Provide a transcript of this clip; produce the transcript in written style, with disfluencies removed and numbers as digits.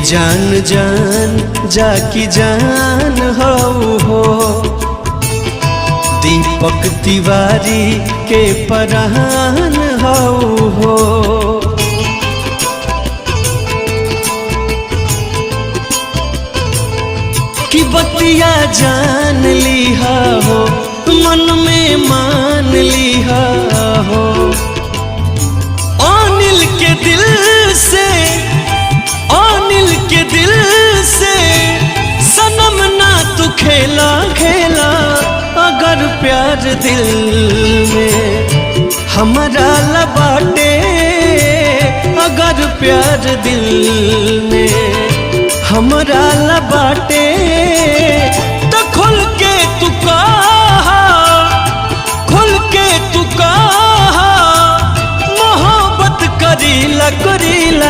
जान जान जाकी जान हो दीपक तिवारी के परान हो कि बतिया जान लिहा हो मन में मान लिहा हो अनिल के दिल से सनम ना तू खेला खेला अगर प्यार दिल में हमारा लबाटे अगर प्यार दिल में हमारा लबाटे तो खुल के तू कहा मोहब्बत करीला